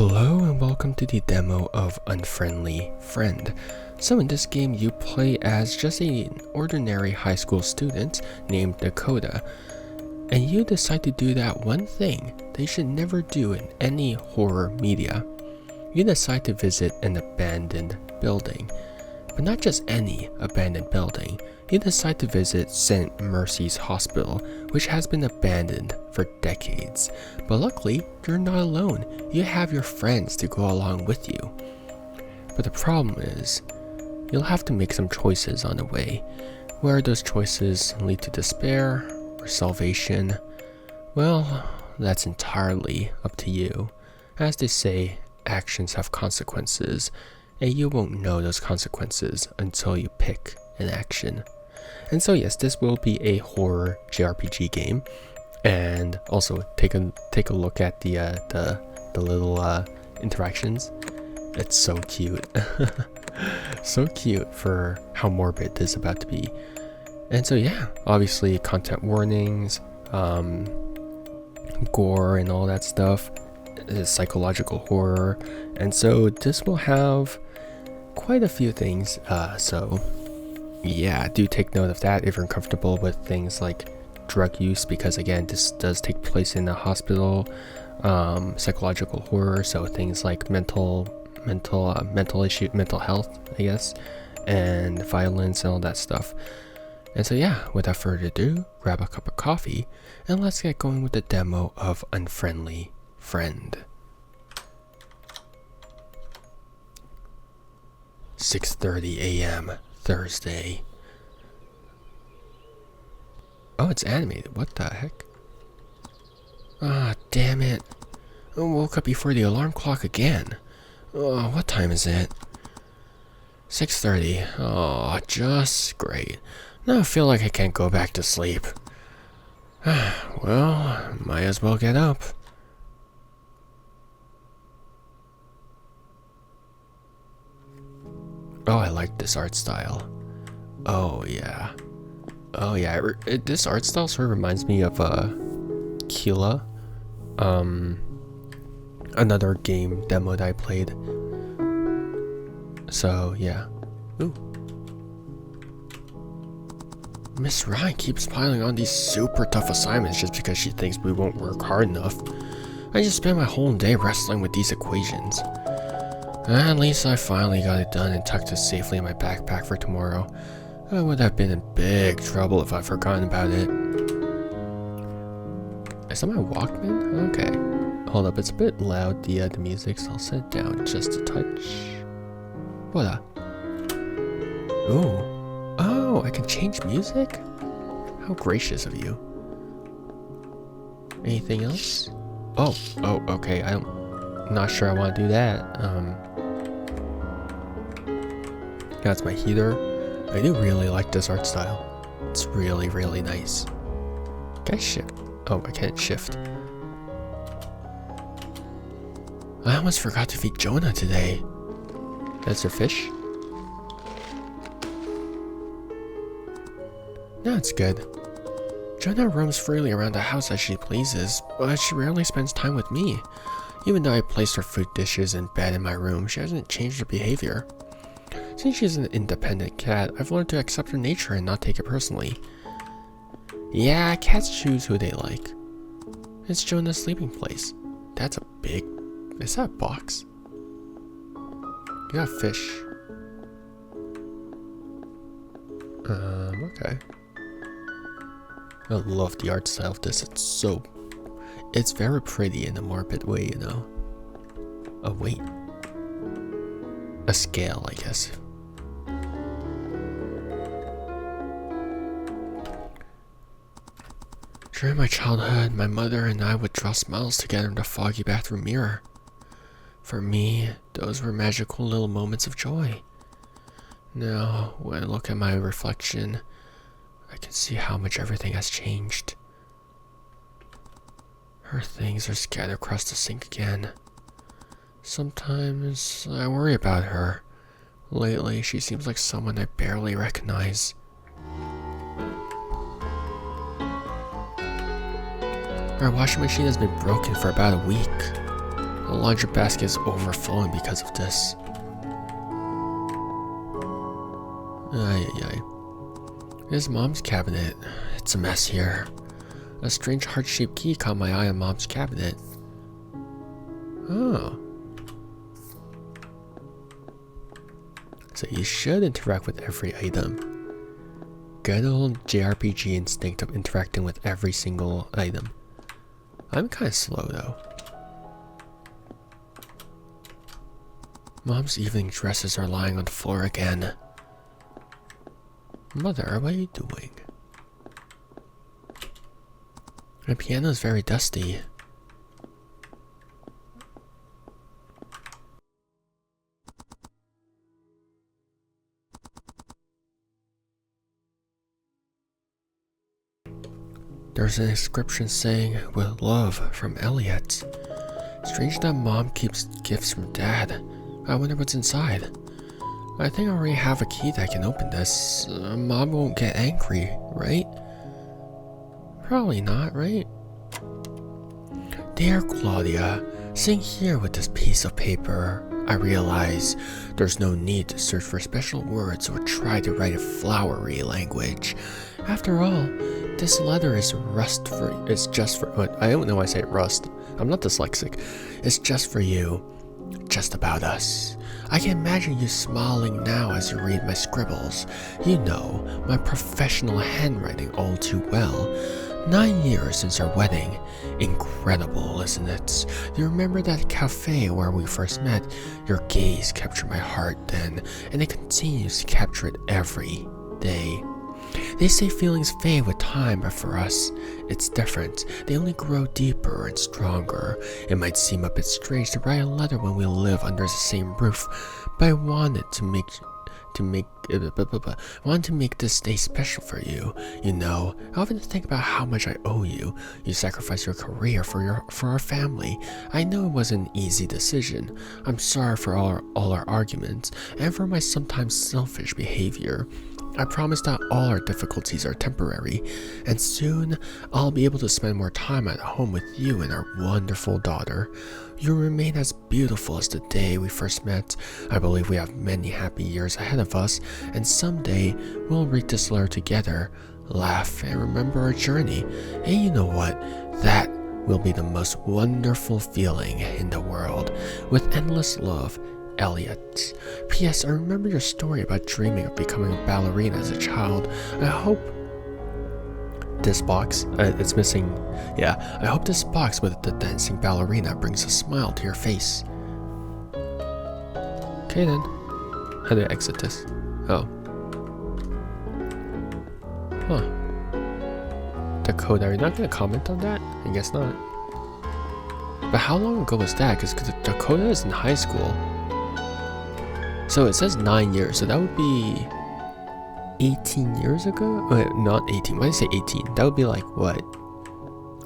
Hello and welcome to the demo of Unfriendly Friend. So in this game you play as just an ordinary high school student named Dakota, and you decide to do that one thing that you should never do in any horror media. You decide to visit an abandoned building, but not just any abandoned building. You decide to visit St. Mercy's Hospital, which has been abandoned for decades. But luckily, you're not alone. You have your friends to go along with you. But the problem is, you'll have to make some choices on the way. Where those choices lead to despair or salvation, well, that's entirely up to you. As they say, actions have consequences, and you won't know those consequences until you pick an action. And so yes, this will be a horror JRPG game, and also take a look at the little interactions. It's so cute, so cute for how morbid this is about to be. And so yeah, obviously content warnings, gore and all that stuff, psychological horror, and so this will have quite a few things. So yeah, do take note of that if you're uncomfortable with things like drug use, because again, this does take place in a hospital. Psychological horror, so things like mental health, I guess, and violence and all that stuff. And so yeah, without further ado, grab a cup of coffee and let's get going with the demo of Unfriendly Friend. 6:30 a.m. Thursday. Oh, it's animated. What the heck? Ah, damn it. I woke up before the alarm clock again. Oh, what time is it? 6:30. Oh, just great. Now I feel like I can't go back to sleep. Well, might as well get up. Oh, I like this art style. Oh yeah. Oh yeah, this art style sort of reminds me of Kila, another game demo that I played. So yeah. Ooh. Miss Ryan keeps piling on these super tough assignments just because she thinks we won't work hard enough. I just spent my whole day wrestling with these equations. At least I finally got it done and tucked it safely in my backpack for tomorrow. I would have been in big trouble if I'd forgotten about it. Is that my Walkman? Okay. Hold up, it's a bit loud, the music, so I'll set it down just a touch. Voila. Ooh. Oh, I can change music? How gracious of you. Anything else? Oh, okay, I'm not sure I want to do that. That's my heater. I do really like this art style. It's really, really nice. Can I shift? Oh, I can't shift. I almost forgot to feed Jonah today. That's her fish? No, it's good. Jonah roams freely around the house as she pleases, but she rarely spends time with me. Even though I placed her food dishes in bed in my room, she hasn't changed her behavior. Since she's an independent cat, I've learned to accept her nature and not take it personally. Yeah, cats choose who they like. It's Jonah's sleeping place. That's a big... Is that a box? You got a fish. Okay. I love the art style of this. It's very pretty in a morbid way, you know. Oh, wait. A scale, I guess. During my childhood, my mother and I would draw smiles together in the foggy bathroom mirror. For me, those were magical little moments of joy. Now, when I look at my reflection, I can see how much everything has changed. Her things are scattered across the sink again. Sometimes I worry about her. Lately, she seems like someone I barely recognize. Our washing machine has been broken for about a week. The laundry basket is overflowing because of this. Ay, ay, ay. This is Mom's cabinet. It's a mess here. A strange heart-shaped key caught my eye on Mom's cabinet. Oh. So you should interact with every item. Good old JRPG instinct of interacting with every single item. I'm kind of slow though. Mom's evening dresses are lying on the floor again. Mother, what are you doing? The piano is very dusty. There's an inscription saying, "With love, from Elliot." Strange that Mom keeps gifts from Dad. I wonder what's inside. I think I already have a key that can open this. Mom won't get angry, right? Probably not, right? Dear Claudia, sitting here with this piece of paper, I realize there's no need to search for special words or try to write a flowery language. After all, this letter is just for, I don't know why I say rust. I'm not dyslexic. It's just for you. Just about us. I can imagine you smiling now as you read my scribbles. You know, my professional handwriting all too well. 9 years since our wedding. Incredible, isn't it? Do you remember that cafe where we first met? Your gaze captured my heart then, and it continues to capture it every day. They say feelings fade with time, but for us, it's different. They only grow deeper and stronger. It might seem a bit strange to write a letter when we live under the same roof, but I wanted to make this day special for you. You know, I often think about how much I owe you. You sacrificed your career for our family. I know it was an easy decision. I'm sorry for all our arguments and for my sometimes selfish behavior. I promise that all our difficulties are temporary, and soon I'll be able to spend more time at home with you and our wonderful daughter. You remain as beautiful as the day we first met. I believe we have many happy years ahead of us, and someday we'll read this letter together, laugh, and remember our journey. And you know what? That will be the most wonderful feeling in the world. With endless love, Elliot. P.S. I remember your story about dreaming of becoming a ballerina as a child. I hope this box, it's missing, yeah, I hope this box with the dancing ballerina brings a smile to your face. Okay then, how do I exit this? Oh. Huh. Dakota, are you not gonna comment on that? I guess not. But how long ago was that? Because Dakota is in high school. So it says 9 years, so that would be 18 years ago? Wait, not 18, why did I say 18? That would be like, what,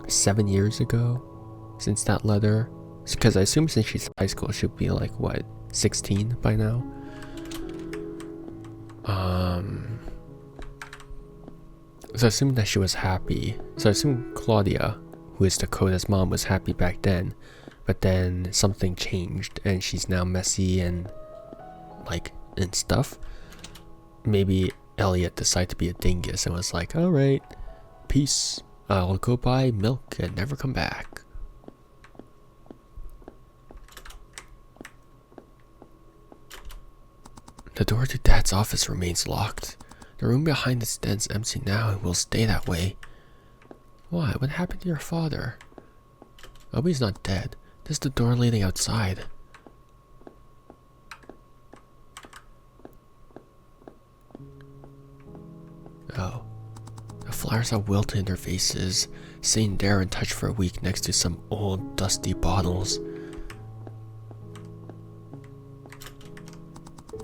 7 years ago since that letter? Because I assume since she's in high school, she'll be like, what, 16 by now? So I assume that she was happy. So I assume Claudia, who is Dakota's mom, was happy back then. But then something changed and she's now messy and stuff. Maybe Elliot decided to be a dingus and was like, alright, peace, I'll go buy milk and never come back. The door to Dad's office remains locked. The room behind it stands empty now and will stay that way. Why? What happened to your father? I hope he's not dead. This is the door leading outside. Oh. The flowers have wilted in their faces, sitting there untouched for a week next to some old, dusty bottles.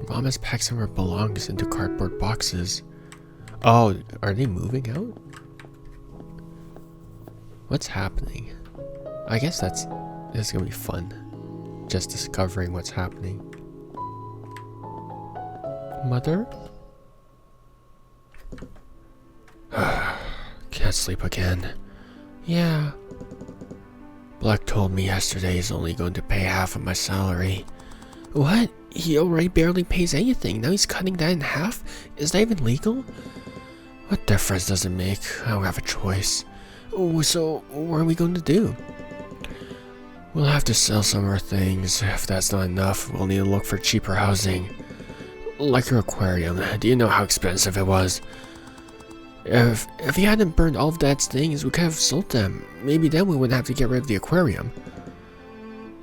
Mom has packed some of her belongings into cardboard boxes. Oh, are they moving out? What's happening? I guess this is gonna be fun. Just discovering what's happening. Mother? Can't sleep again. Yeah. Black told me yesterday he's only going to pay half of my salary. What? He already barely pays anything. Now he's cutting that in half? Is that even legal? What difference does it make? I don't have a choice. Oh, so what are we going to do? We'll have to sell some of our things. If that's not enough, we'll need to look for cheaper housing. Like your aquarium. Do you know how expensive it was? If he hadn't burned all of Dad's things, we could have sold them. Maybe then we wouldn't have to get rid of the aquarium.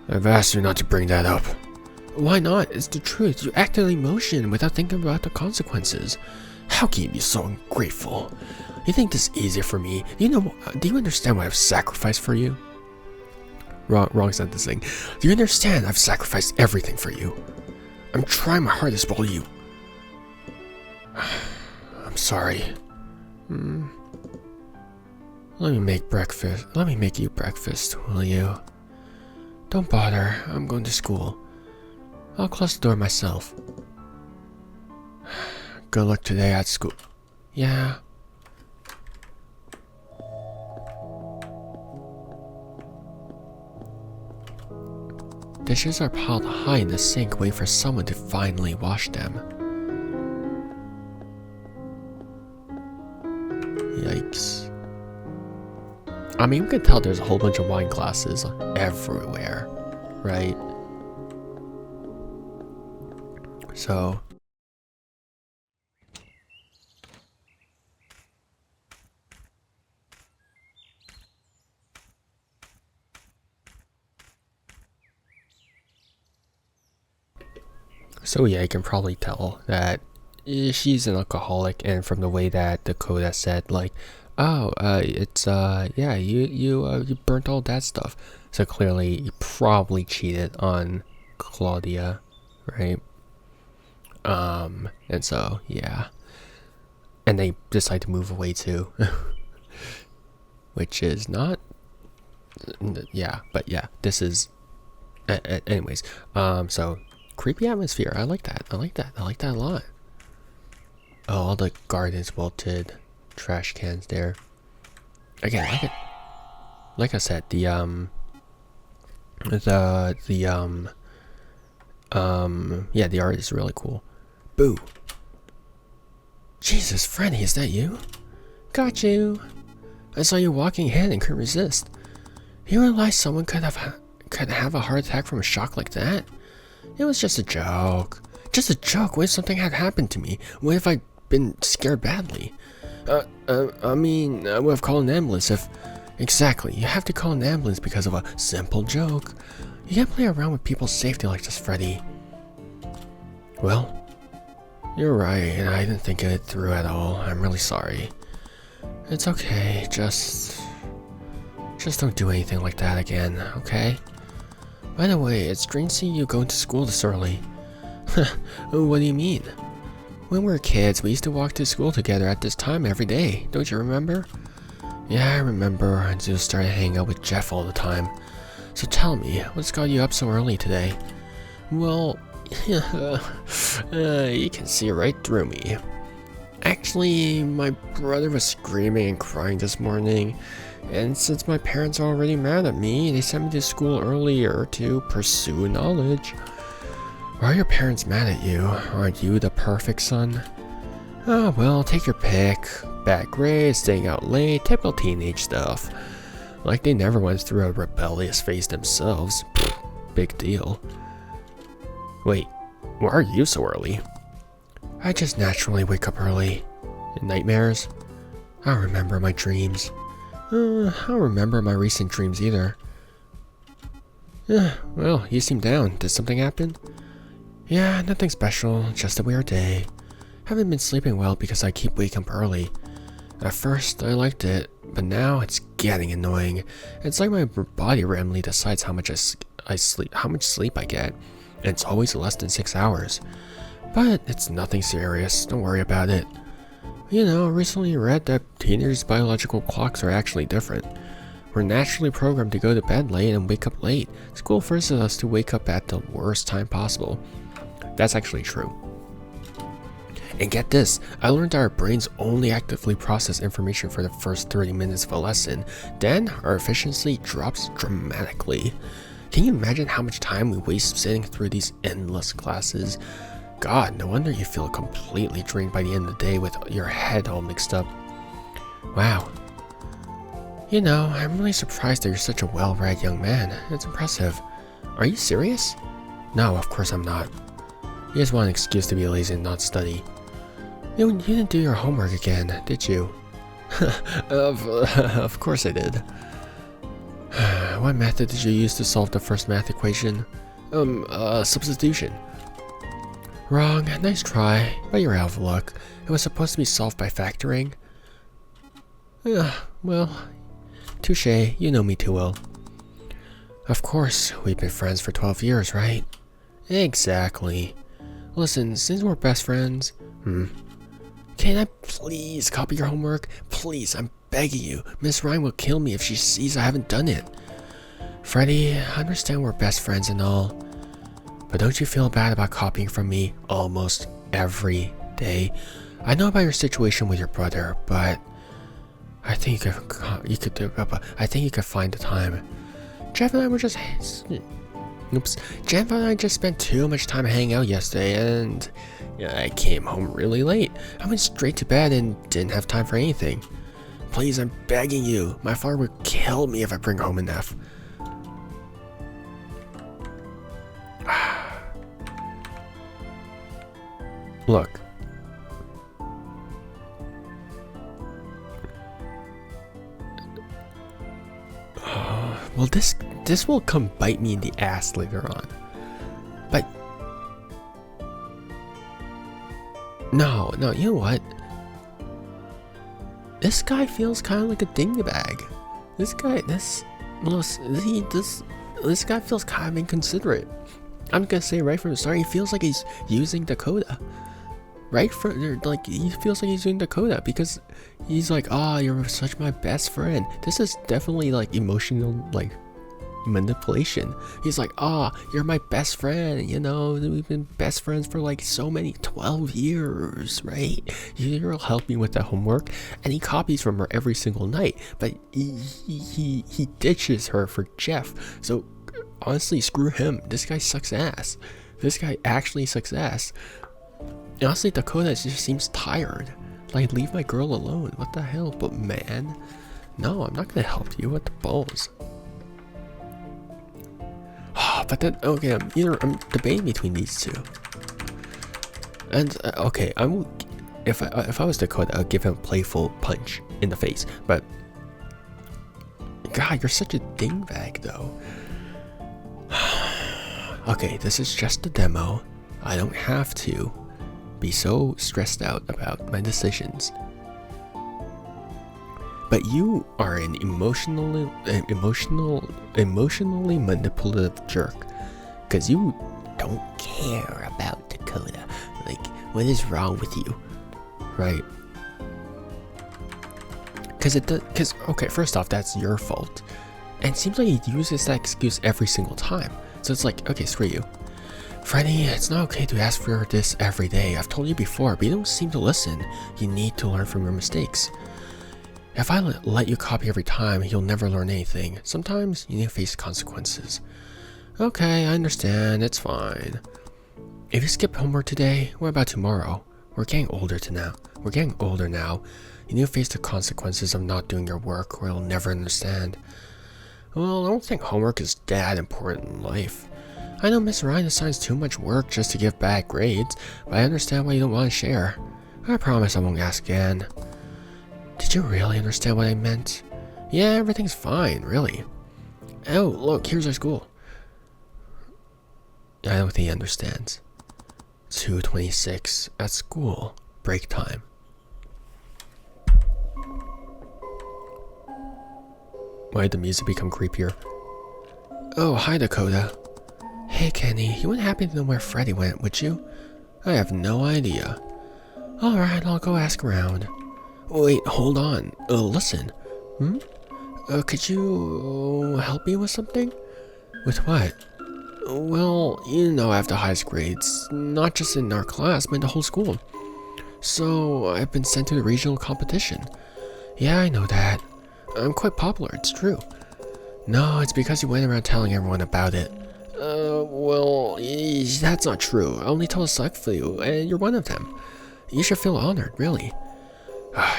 I've asked you not to bring that up. Why not? It's the truth. You act on emotion without thinking about the consequences. How can you be so ungrateful? You think this is easy for me? Do you understand what I've sacrificed for you? Wrong sentencing. Do you understand I've sacrificed everything for you? I'm trying my hardest while you... I'm sorry. Let me make breakfast. Let me make you breakfast, will you? Don't bother. I'm going to school. I'll close the door myself. Good luck today at school. Yeah. Dishes are piled high in the sink, waiting for someone to finally wash them. Yikes. I mean, we can tell there's a whole bunch of wine glasses everywhere, right? So... So yeah, you can probably tell that she's an alcoholic, and from the way that Dakota said, like, oh, yeah, you burnt all that stuff. So clearly, you probably cheated on Claudia, right? And so, yeah. And they decide to move away too. Which is not... Yeah, but yeah, this is... anyways, so... Creepy atmosphere. I like that. I like that a lot. Oh, all the gardens wilted, trash cans there. Again, like I said, yeah, the art is really cool. Boo. Jesus, Freddy, is that you? Got you. I saw you walking ahead and couldn't resist. You realize someone could have a heart attack from a shock like that? It was just a joke. Just a joke. What if something had happened to me? What if I'd been scared badly? I mean, I would have called an ambulance if... Exactly. You have to call an ambulance because of a simple joke. You can't play around with people's safety like this, Freddy. Well, you're right. I didn't think it through at all. I'm really sorry. It's okay. Just don't do anything like that again, okay? By the way, it's strange seeing you going to school this early. What do you mean? When we were kids, we used to walk to school together at this time every day. Don't you remember? Yeah, I remember until you started hanging out with Jeff all the time. So tell me, what's got you up so early today? Well, you can see right through me. Actually, my brother was screaming and crying this morning. And since my parents are already mad at me, they sent me to school earlier to pursue knowledge. Why are your parents mad at you? Aren't you the perfect son? Oh, well, take your pick. Bad grades, staying out late, typical teenage stuff. Like they never went through a rebellious phase themselves. Big deal. Wait, why are you so early? I just naturally wake up early. Nightmares? I don't remember my dreams. I don't remember my recent dreams either. Well, you seem down. Did something happen? Yeah, nothing special, just a weird day. Haven't been sleeping well because I keep waking up early. At first, I liked it, but now it's getting annoying. It's like my body randomly decides how much sleep I get, and it's always less than 6 hours. But it's nothing serious, don't worry about it. You know, recently read that teenagers' biological clocks are actually different. We're naturally programmed to go to bed late and wake up late. School forces us to wake up at the worst time possible. That's actually true. And get this, I learned that our brains only actively process information for the first 30 minutes of a lesson, then our efficiency drops dramatically. Can you imagine how much time we waste sitting through these endless classes? God, no wonder you feel completely drained by the end of the day with your head all mixed up. Wow. You know, I'm really surprised that you're such a well-read young man. It's impressive. Are you serious? No, of course I'm not. You just want an excuse to be lazy and not study. You didn't do your homework again, did you? Of course I did. What method did you use to solve the first math equation? Substitution. Wrong. Nice try, but you're out of luck. It was supposed to be solved by factoring. Well, touche. You know me too well. Of course, we've been friends for 12 years, right? Exactly. Listen, since we're best friends, can I please copy your homework? Please, I'm begging you. Miss Ryan will kill me if she sees I haven't done it. Freddy, I understand we're best friends and all, but don't you feel bad about copying from me almost every day? I know about your situation with your brother, but I think you could find the time. Jeff and I just spent too much time hanging out yesterday, and I came home really late. I went straight to bed and didn't have time for anything. Please, I'm begging you. My father would kill me if I bring home an F. Look. Well, this will come bite me in the ass later on. But no, you know what? This guy feels kind of like a dingbat. This guy feels kind of inconsiderate. I'm gonna say right from the start, he feels like he's using Dakota. He feels like he's using Dakota because he's like, you're such my best friend. This is definitely like emotional, like, manipulation. He's like, you're my best friend, you know, we've been best friends for like so many 12 years, right? You'll help me with the homework. And he copies from her every single night, but he ditches her for Jeff. So honestly, screw him. This guy sucks ass. This guy actually sucks ass. Honestly, Dakota just seems tired. Like, leave my girl alone. What the hell? But man, no, I'm not gonna help you. What the balls? But then, okay, I'm debating between these two. And okay, if I was Dakota, I'd give him a playful punch in the face. But God, you're such a dingbat, though. Okay, this is just a demo. I don't have to be so stressed out about my decisions. But you are an emotionally manipulative jerk, because you don't care about Dakota. Like, what is wrong with you, right? Because okay, first off, that's your fault, and it seems like he uses that excuse every single time. So it's like, okay, screw you. Freddy, it's not okay to ask for this every day. I've told you before, but you don't seem to listen. You need to learn from your mistakes. If I let you copy every time, you'll never learn anything. Sometimes you need to face consequences. Okay, I understand. It's fine. If you skip homework today, what about tomorrow? We're getting older now. You need to face the consequences of not doing your work, or you'll never understand. Well, I don't think homework is that important in life. I know Miss Ryan assigns too much work just to give bad grades, but I understand why you don't want to share. I promise I won't ask again. Did you really understand what I meant? Yeah, everything's fine, really. Oh, look, here's our school. I don't think he understands. 2:26 at school. Break time. Why did the music become creepier? Oh, hi Dakota. Hey Kenny, you wouldn't happen to know where Freddy went, would you? I have no idea. Alright, I'll go ask around. Wait, hold on. Listen. Could you help me with something? With what? Well, you know I have the highest grades, not just in our class, but in the whole school. So I've been sent to the regional competition. Yeah, I know that. I'm quite popular, it's true. No, it's because you went around telling everyone about it. Well, that's not true. I only told a select few, and you're one of them. You should feel honored, really.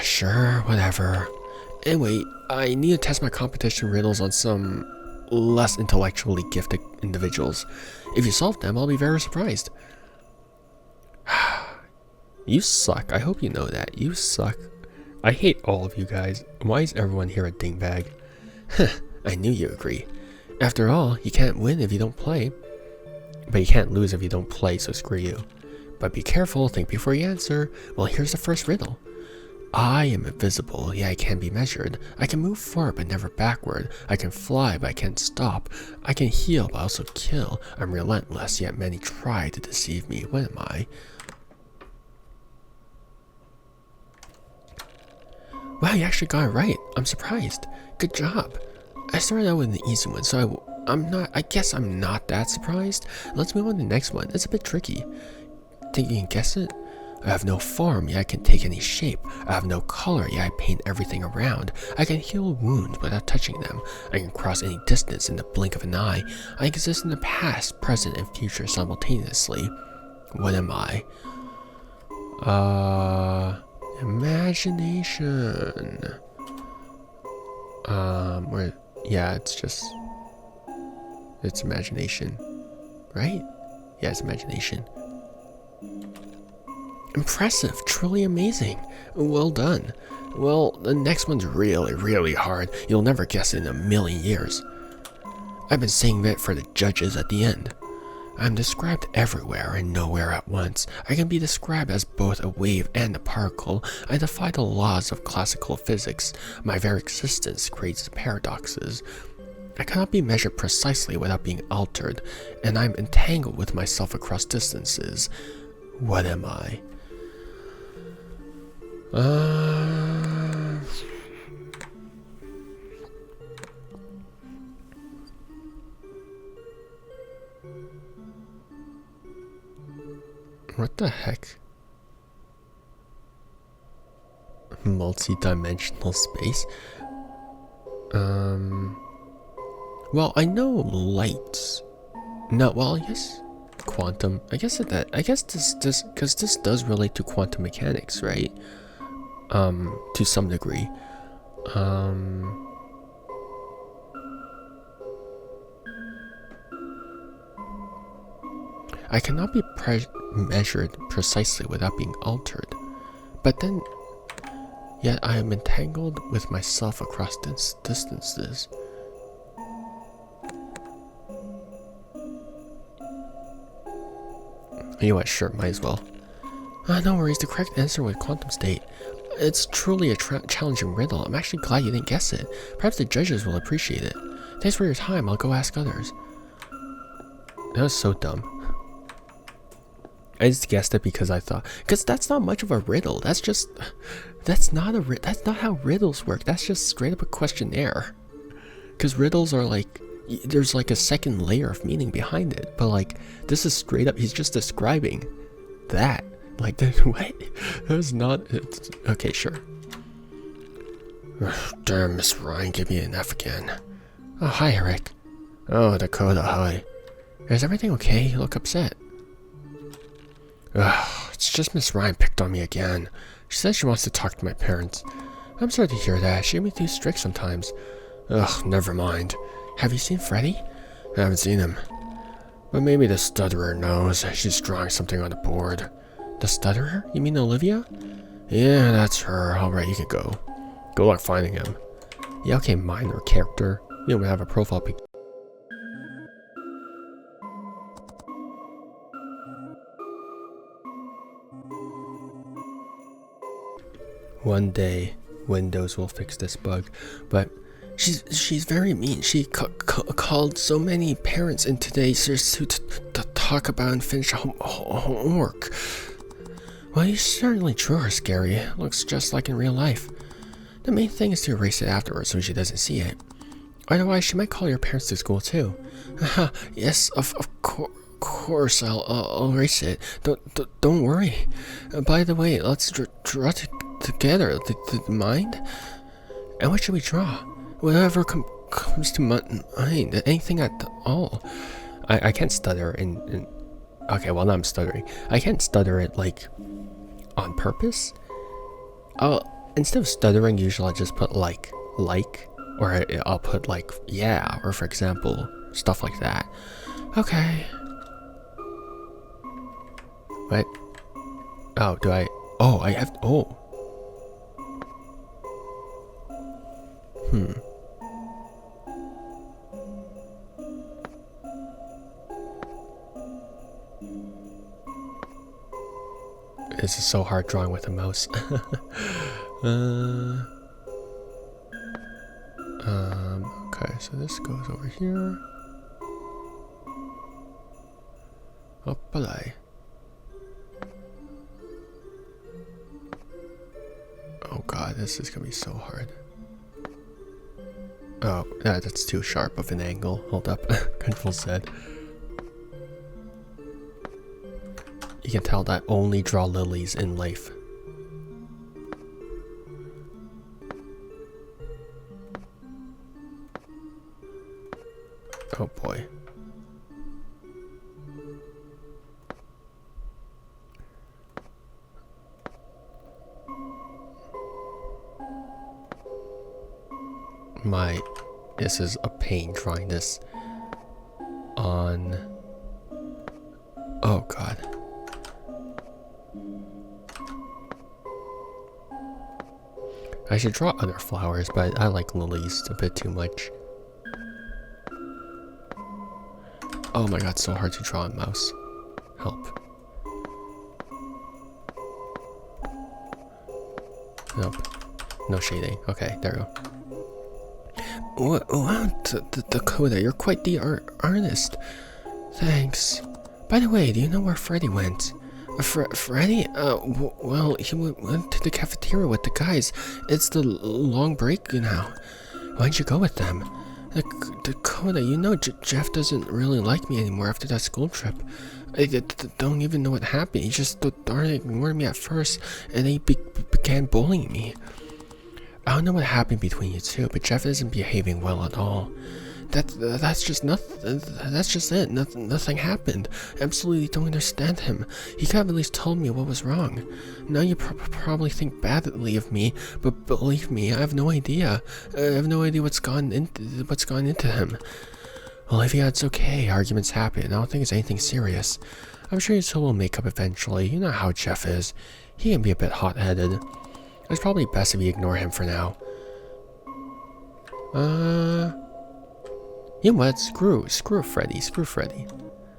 Sure, whatever. Anyway, I need to test my competition riddles on some less intellectually gifted individuals. If you solve them, I'll be very surprised. You suck. I hope you know that. You suck. I hate all of you guys. Why is everyone here a dingbag? I knew you agree. After all, you can't win if you don't play. But you can't lose if you don't play, so screw you. But be careful, think before you answer. Well, here's the first riddle. I am invisible, yet I can be measured. I can move forward but never backward. I can fly but I can't stop. I can heal but also kill. I'm relentless, yet many try to deceive me. What am I? Wow, you actually got it right. I'm surprised. Good job. I started out with an easy one, so I guess I'm not that surprised. Let's move on to the next one. It's a bit tricky. Think you can guess it? I have no form, yet I can take any shape. I have no color, yet I paint everything around. I can heal wounds without touching them. I can cross any distance in the blink of an eye. I exist in the past, present, and future simultaneously. What am I? Imagination. Yeah, it's imagination, right? Yeah, it's imagination. Impressive, truly amazing. Well done. Well, the next one's really, really hard. You'll never guess it in a million years. I've been saving it for the judges at the end. I'm described everywhere and nowhere at once. I can be described as both a wave and a particle. I defy the laws of classical physics. My very existence creates paradoxes. I cannot be measured precisely without being altered, and I'm entangled with myself across distances. What am I? What the heck? Multi-dimensional space? Well, I know light. No, well, I guess quantum. I guess this because this does relate to quantum mechanics, right? To some degree. I cannot be measured precisely without being altered, but then, yet I am entangled with myself across distances. You know what? Sure, might as well. No worries. The correct answer was quantum state. It's truly a challenging riddle. I'm actually glad you didn't guess it. Perhaps the judges will appreciate it. Thanks for your time. I'll go ask others. That was so dumb. I just guessed it because I thought, because that's not much of a riddle. That's not how riddles work. That's just straight up a questionnaire. Because riddles are like, there's like a second layer of meaning behind it. But like, this is straight up, he's just describing that. Like, what? That was not, okay, sure. Damn, Miss Ryan, give me an F again. Oh, hi, Eric. Oh, Dakota, hi. Is everything okay? You look upset. It's just Miss Ryan picked on me again. She says she wants to talk to my parents. I'm sorry to hear that. She can be too strict sometimes. Ugh, never mind. Have you seen Freddy? I haven't seen him. But maybe the stutterer knows. She's drawing something on the board. The stutterer? You mean Olivia? Yeah, that's her. Alright, you can go. Good luck finding him. Yeah, okay, minor character. You don't have a profile pic. One day, Windows will fix this bug, but she's very mean. She called so many parents in today to talk about and finish homework. Well, you certainly drew her scary. Looks just like in real life. The main thing is to erase it afterwards so she doesn't see it. Otherwise, she might call your parents to school too. Yes, of course. course, I'll erase it. Don't worry. By the way, let's draw together. The mind? And what should we draw? Whatever comes to mind. Anything at all. I can't stutter in... Okay, well, now I'm stuttering. I can't stutter it, like, on purpose. Instead of stuttering, usually I just put like, or I'll put like, yeah, or for example, stuff like that. Okay. What? Oh, do I? Oh, I have. Oh. This is so hard drawing with a mouse. Okay, so this goes over here. Hoppalai. Oh god, this is gonna be so hard. Oh, yeah, that's too sharp of an angle. Hold up. Control Z. You can tell that I only draw lilies in life. Oh boy. This is a pain drawing this on. Oh god. I should draw other flowers, but I like lilies a bit too much. Oh my god, so hard to draw on mouse. Help. Nope. No shading. Okay, there we go. Wow, Dakota, you're quite the artist. Thanks. By the way, do you know where Freddy went? Freddy? Well, he went to the cafeteria with the guys. It's the long break now. Why'd you go with them? Dakota, you know Jeff doesn't really like me anymore after that school trip. I don't even know what happened. He just darn ignored me at first, and then he began bullying me. I don't know what happened between you two, but Jeff isn't behaving well at all. That's just nothing. That's just it. Nothing happened. I absolutely don't understand him. He could have at least told me what was wrong. Now you probably think badly of me, but believe me, I have no idea. I have no idea what's gone into him. Olivia, it's okay. Arguments happen. I don't think it's anything serious. I'm sure you two will make up eventually. You know how Jeff is. He can be a bit hot-headed. It's probably best if you ignore him for now. You know what? Screw Freddy. Screw Freddy.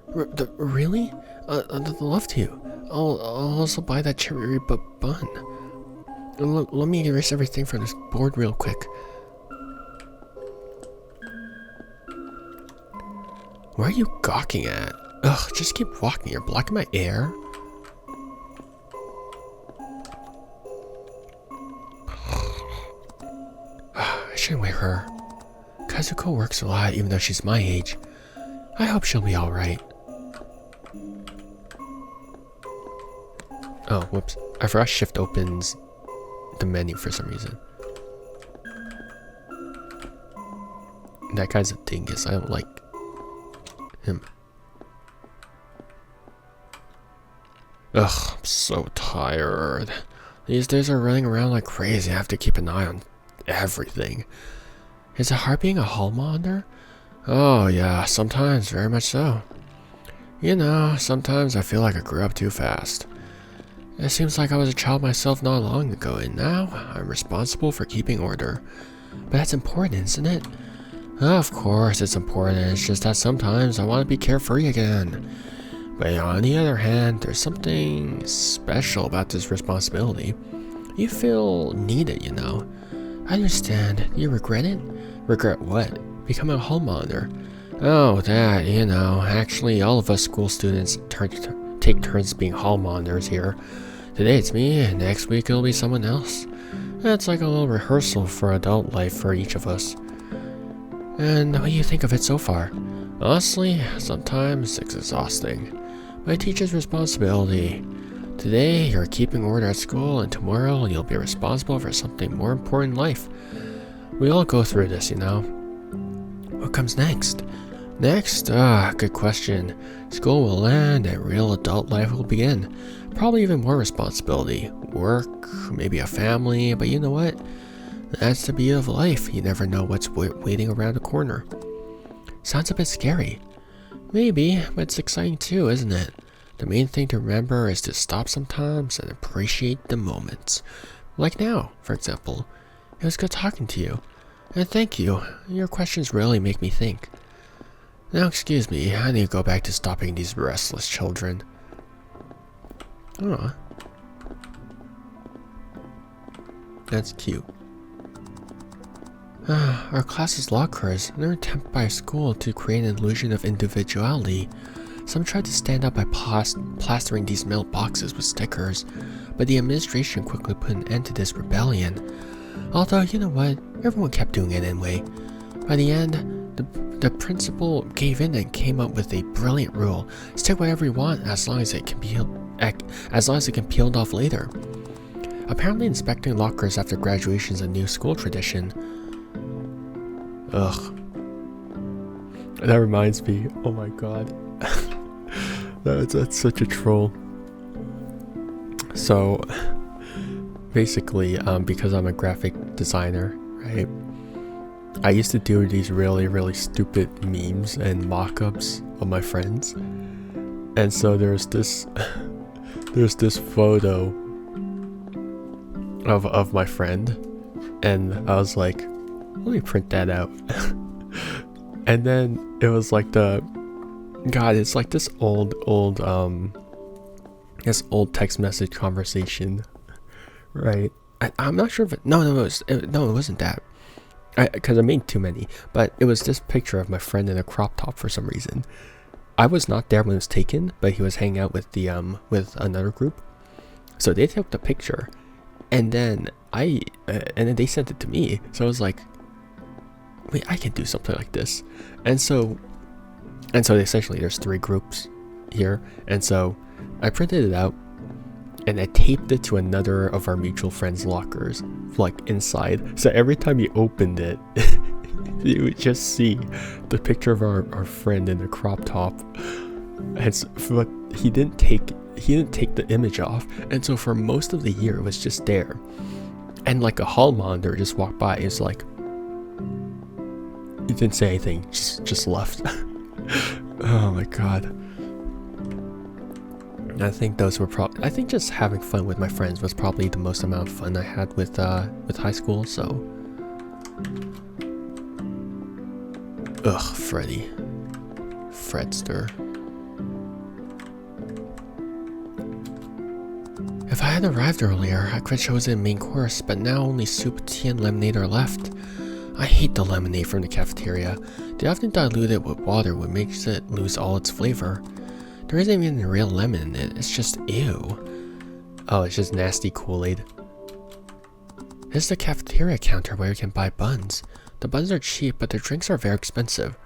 Really? I'd love to. I'll also buy that cherry bun. Let me erase everything from this board real quick. Where are you gawking at? Ugh, just keep walking. You're blocking my air. I shouldn't wait for her. Kazuko works a lot even though she's my age. I hope she'll be alright. Oh, whoops. I forgot shift opens the menu for some reason. That guy's a dingus. I don't like him. Ugh, I'm so tired. These days are running around like crazy. I have to keep an eye on everything. Is it hard being a hall monitor? Oh yeah, sometimes, very much so. You know, sometimes I feel like I grew up too fast. It seems like I was a child myself not long ago, and now I'm responsible for keeping order. But that's important, isn't it? Of course it's important, it's just that sometimes I want to be carefree again. But on the other hand, there's something special about this responsibility. You feel needed, you know. I understand. Do you regret it? Regret what? Becoming a hall monitor. Oh, that, you know. Actually, all of us school students take turns being hall monitors here. Today it's me, and next week it'll be someone else. It's like a little rehearsal for adult life for each of us. And what do you think of it so far? Honestly, sometimes it's exhausting. But it teaches responsibility. Today, you're keeping order at school, and tomorrow, you'll be responsible for something more important in life. We all go through this, you know. What comes next? Next? Good question. School will end and real adult life will begin. Probably even more responsibility. Work, maybe a family, but you know what? That's the beauty of life. You never know what's waiting around the corner. Sounds a bit scary. Maybe, but it's exciting too, isn't it? The main thing to remember is to stop sometimes and appreciate the moments. Like now, for example. It was good talking to you. And thank you. Your questions really make me think. Now excuse me, I need to go back to stopping these restless children. Aw. That's cute. Our class's lockers, they're attempted by school to create an illusion of individuality. Some tried to stand up by plastering these metal boxes with stickers, but the administration quickly put an end to this rebellion. Although, you know what, everyone kept doing it anyway. By the end, the principal gave in and came up with a brilliant rule. Stick whatever you want as long as it can be peeled off later. Apparently inspecting lockers after graduation is a new school tradition. Ugh. That reminds me, oh my god. That's such a troll. So, basically, because I'm a graphic designer, right? I used to do these really stupid memes and mock-ups of my friends. And so there's this photo of my friend, and I was like, let me print that out. And then it was like it's like this old text message conversation, right? I'm not sure if it wasn't that. Because I made too many, but it was this picture of my friend in a crop top for some reason. I was not there when it was taken, but he was hanging out with the with another group, so they took the picture, and then they sent it to me. So I was like, wait, I can do something like this, and so essentially there's 3 groups here, and so I printed it out. And I taped it to another of our mutual friends' lockers, like inside. So every time you opened it, you would just see the picture of our friend in the crop top. But he didn't take the image off, and so for most of the year it was just there. And like a hall monitor just walked by. It's like, he didn't say anything, just left. Oh my god. I think those were I think just having fun with my friends was probably the most amount of fun I had with high school, so. Ugh, Freddy. Fredster. If I had arrived earlier, I could have chosen main course, but now only soup, tea, and lemonade are left. I hate the lemonade from the cafeteria. They often dilute it with water, which makes it lose all its flavor. There isn't even a real lemon in it, it's just ew. Oh, it's just nasty Kool-Aid. This is the cafeteria counter where you can buy buns. The buns are cheap, but the drinks are very expensive.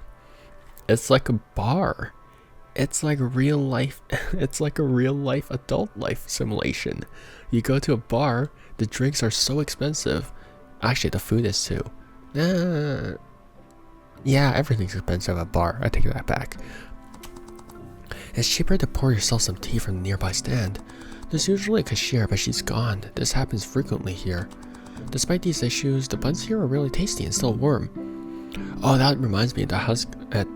It's like a bar. It's like real life. It's like a real life adult life simulation. You go to a bar, the drinks are so expensive. Actually, the food is too. Yeah, everything's expensive at a bar. I take that back. It's cheaper to pour yourself some tea from the nearby stand. There's usually a cashier, but she's gone. This happens frequently here. Despite these issues, the buns here are really tasty and still warm. Oh, that reminds me, at the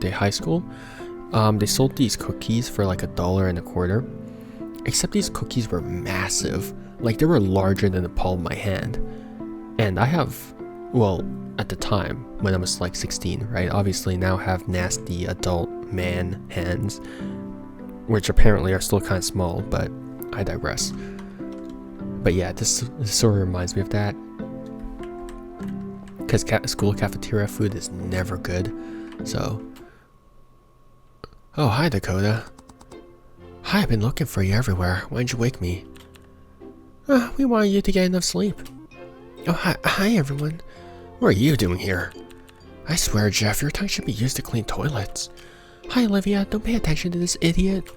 high school, they sold these cookies for like $1.25. Except these cookies were massive. Like, they were larger than the palm of my hand. And I have, well, at the time, when I was like 16, right? Obviously now have nasty adult man hands, which apparently are still kind of small, but I digress. But yeah, this sort of reminds me of that. Because school cafeteria food is never good, so. Oh, hi Dakota. Hi, I've been looking for you everywhere. Why didn't you wake me? We wanted you to get enough sleep. Oh, hi everyone. What are you doing here? I swear, Jeff, your tongue should be used to clean toilets. Hi, Olivia. Don't pay attention to this idiot.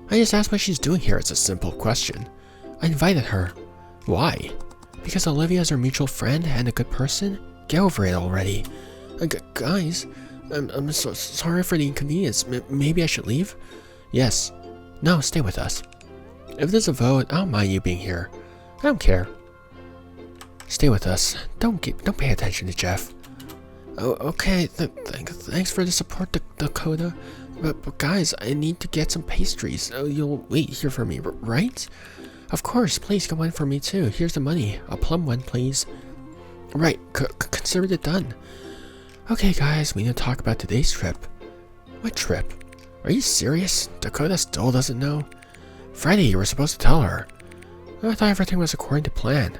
I just asked what she's doing here. It's a simple question. I invited her. Why? Because Olivia is our mutual friend and a good person? Get over it already. Guys, I'm so sorry for the inconvenience. Maybe I should leave? Yes. No, stay with us. If there's a vote, I don't mind you being here. I don't care. Stay with us. Don't pay attention to Jeff. Oh, okay. Thanks for the support, Dakota. But guys, I need to get some pastries. Oh, you'll wait here for me, right? Of course. Please come one for me too. Here's the money. A plum one, please. Right. Consider it done. Okay, guys. We need to talk about today's trip. What trip? Are you serious? Dakota still doesn't know? Freddy, you were supposed to tell her. I thought everything was according to plan.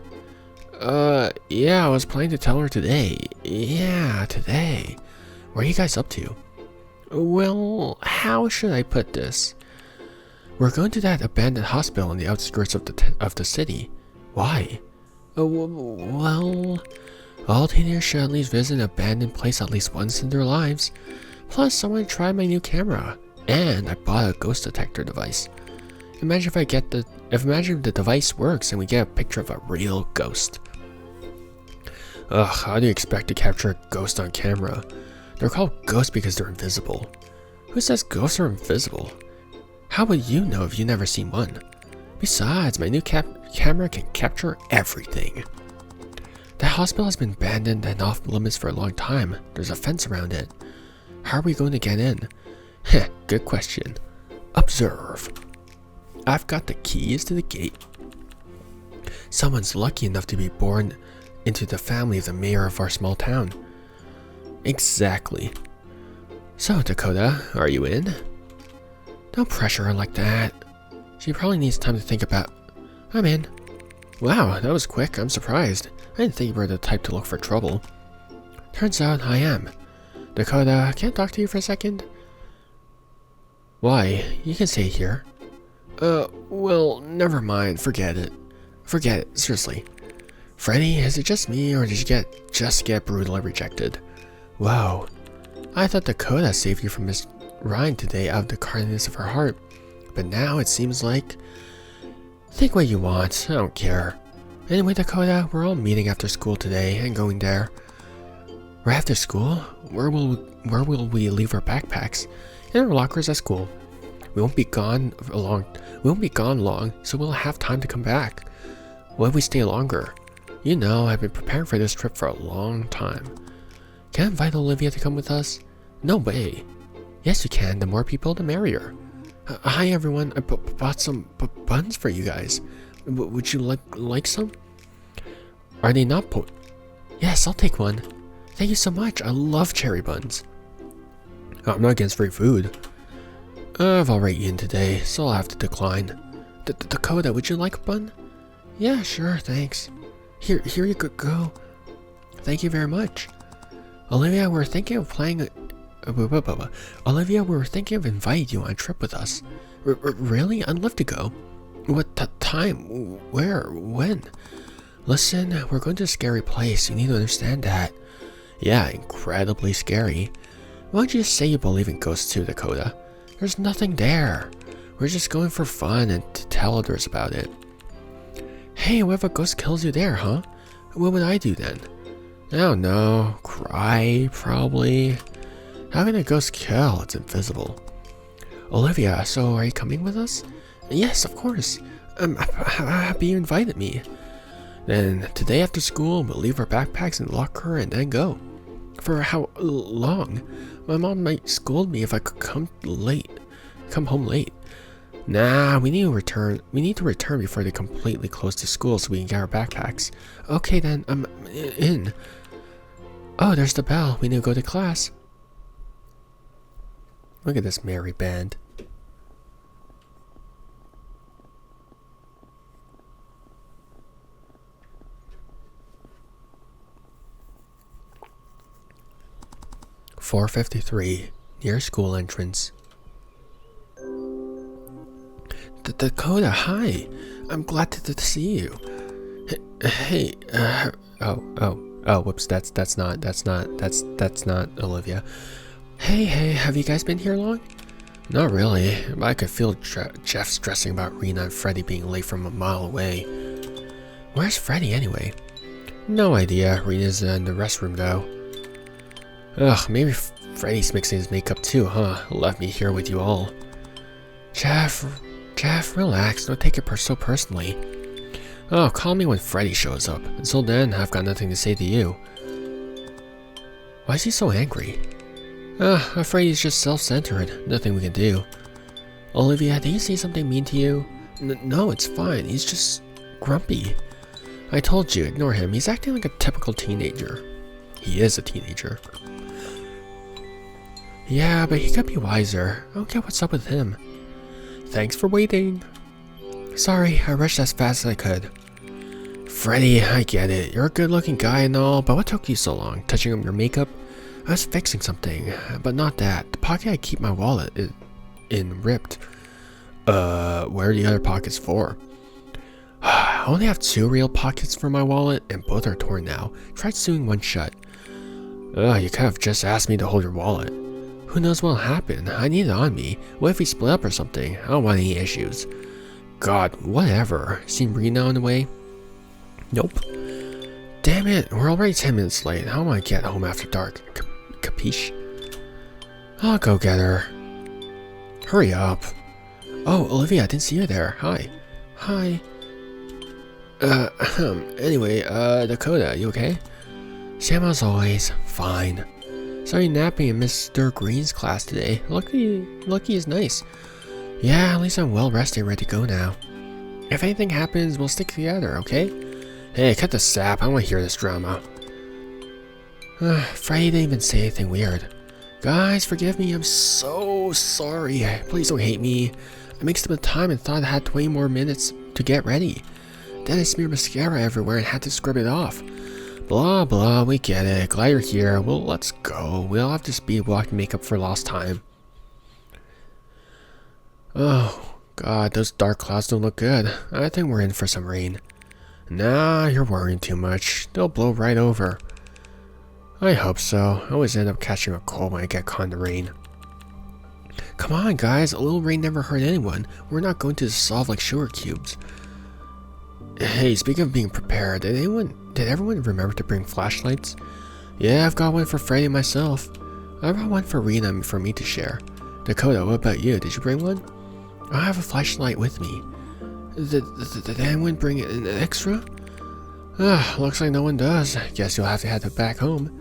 Yeah, I was planning to tell her today. Yeah, today. What are you guys up to? Well, how should I put this? We're going to that abandoned hospital on the outskirts of the city. Why? Well, all teenagers should at least visit an abandoned place at least once in their lives. Plus, I want to try my new camera. And I bought a ghost detector device. Imagine if the device works and we get a picture of a real ghost. Ugh, how do you expect to capture a ghost on camera? They're called ghosts because they're invisible. Who says ghosts are invisible? How would you know if you've never seen one? Besides, my new camera can capture everything. The hospital has been abandoned and off limits for a long time. There's a fence around it. How are we going to get in? Heh, good question. Observe. I've got the keys to the gate. Someone's lucky enough to be born into the family of the mayor of our small town. Exactly. So, Dakota, are you in? Don't pressure her like that. She probably needs time to think about... I'm in. Wow, that was quick. I'm surprised. I didn't think you were the type to look for trouble. Turns out I am. Dakota, can I talk to you for a second? Why? You can stay here. Well, never mind. Forget it. Forget it, seriously. Freddy, is it just me, or did you just get brutally rejected? Wow. I thought Dakota saved you from Miss Ryan today out of the kindness of her heart. But now it seems like... Think what you want. I don't care. Anyway, Dakota, we're all meeting after school today and going there. Right after school? Where will we leave our backpacks? In our lockers at school. We won't be gone long, so we'll have time to come back. What if we stay longer? You know, I've been preparing for this trip for a long time. Can I invite Olivia to come with us? No way. Yes, you can. The more people, the merrier. Hi, everyone. I bought some buns for you guys. Would you like some? Are they not Yes, I'll take one. Thank you so much. I love cherry buns. I'm not against free food. I've already eaten today, so I'll have to decline. Dakota, would you like a bun? Yeah, sure, thanks. Here you go. Thank you very much. Olivia, we're thinking of inviting you on a trip with us. Really? I'd love to go. What time? Where? When? Listen, we're going to a scary place. You need to understand that. Yeah, incredibly scary. Why don't you just say you believe in ghosts too, Dakota? There's nothing there. We're just going for fun and to tell others about it. Hey, what if a ghost kills you there, huh? What would I do then? I don't know. Cry, probably. How can a ghost kill? It's invisible. Olivia, so are you coming with us? Yes, of course. I'm happy you invited me. Then, today after school, we'll leave our backpacks in the locker and then go. For how long? My mom might scold me if I could come home late. Nah, we need to return before they completely close the school so we can get our backpacks. Okay then, I'm in. Oh, there's the bell. We need to go to class. Look at this merry band. "4:53, near school entrance." Dakota, hi. I'm glad to see you. Hey, whoops, that's not Olivia. Hey, have you guys been here long? Not really, but I could feel Jeff stressing about Rena and Freddy being late from a mile away. Where's Freddy anyway? No idea. Rena's in the restroom though. Ugh, maybe Freddy's mixing his makeup too, huh? Left me here with you all. Jeff, relax. Don't take it so personally. Oh, call me when Freddy shows up. Until then, I've got nothing to say to you. Why is he so angry? Afraid he's just self-centered. Nothing we can do. Olivia, did he say something mean to you? No, it's fine. He's just grumpy. I told you, ignore him. He's acting like a typical teenager. He is a teenager. Yeah, but he could be wiser. I don't get what's up with him. Thanks for waiting. Sorry, I rushed as fast as I could. Freddy, I get it. You're a good-looking guy and all, but what took you so long? Touching up your makeup? I was fixing something, but not that. The pocket I keep my wallet in ripped. Where are the other pockets for? I only have 2 real pockets for my wallet, and both are torn now. Tried sewing one shut. You could have just asked me to hold your wallet. Who knows what'll happen? I need it on me. What if we split up or something? I don't want any issues. God, whatever. Seen Rena on the way? Nope. Damn it, we're already 10 minutes late. How am I get home after dark? Capiche? I'll go get her. Hurry up. Oh, Olivia, I didn't see you there. Hi. Hi. Anyway, Dakota, you okay? Same as always. Fine. Sorry napping in Mr. Green's class today. Lucky is nice. Yeah, at least I'm well rested and ready to go now. If anything happens, we'll stick together, okay? Hey, cut the sap. I don't want to hear this drama. Freddy didn't even say anything weird. Guys, forgive me. I'm so sorry. Please don't hate me. I mixed up the time and thought I had 20 more minutes to get ready. Then I smeared mascara everywhere and had to scrub it off. Blah blah, we get it. Glad you're here. Well, let's go. We'll have to speed walk and make up for lost time. Oh, God, those dark clouds don't look good. I think we're in for some rain. Nah, you're worrying too much. They'll blow right over. I hope so. I always end up catching a cold when I get caught in the rain. Come on, guys. A little rain never hurt anyone. We're not going to dissolve like sugar cubes. Hey, speaking of being prepared, did everyone remember to bring flashlights? Yeah, I've got one for Freddy and myself. I brought one for Rena and for me to share. Dakota, what about you? Did you bring one? I have a flashlight with me. Did anyone bring an extra? Looks like no one does. Guess you'll have to head back home.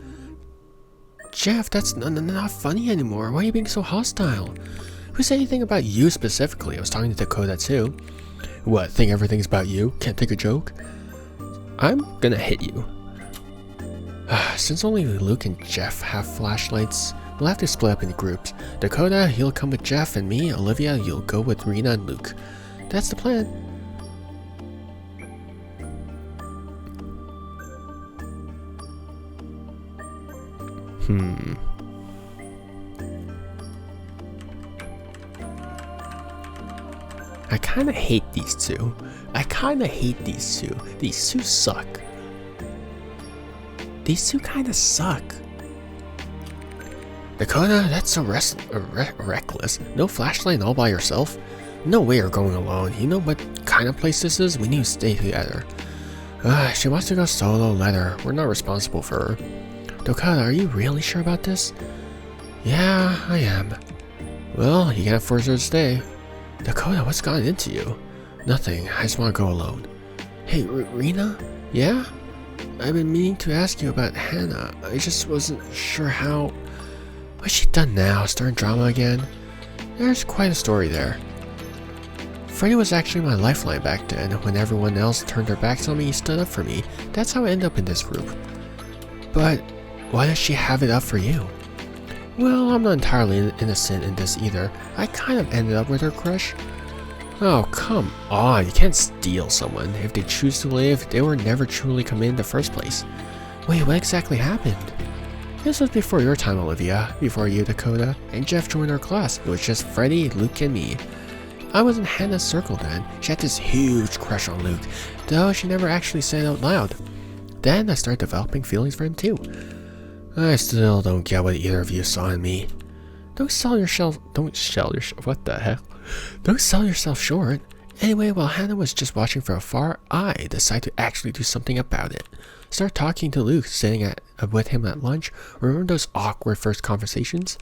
Jeff, that's not funny anymore. Why are you being so hostile? Who said anything about you specifically? I was talking to Dakota too. What, think everything's about you? Can't take a joke? I'm gonna hit you. Since only Luke and Jeff have flashlights, we'll have to split up into groups. Dakota, you'll come with Jeff, and me, Olivia, you'll go with Rena and Luke. That's the plan. I kinda hate these two. These two suck. These two kinda suck. Dakota, that's so reckless. No flashlight all by yourself? No way you're going alone. You know what kind of place this is? We need to stay together. She wants to go solo, let her. We're not responsible for her. Dakota, are you really sure about this? Yeah, I am. Well, you can't force her to stay. Dakota, what's gotten into you? Nothing, I just want to go alone. Hey, Rena? Yeah? I've been meaning to ask you about Hannah. I just wasn't sure how... What's she done now? Starting drama again? There's quite a story there. Freddy was actually my lifeline back then. When everyone else turned their backs on me, he stood up for me. That's how I ended up in this group. But why does she have it up for you? Well, I'm not entirely innocent in this either. I kind of ended up with her crush. Oh, come on. You can't steal someone. If they choose to live, they were never truly committed in the first place. Wait, what exactly happened? This was before your time, Olivia. Before you, Dakota. And Jeff joined our class. It was just Freddy, Luke, and me. I was in Hannah's circle then. She had this huge crush on Luke, though she never actually said it out loud. Then I started developing feelings for him too. I still don't get what either of you saw in me. What the hell? Don't sell yourself short. Anyway, while Hannah was just watching from afar, I decided to actually do something about it. Start talking to Luke, sitting with him at lunch. Remember those awkward first conversations?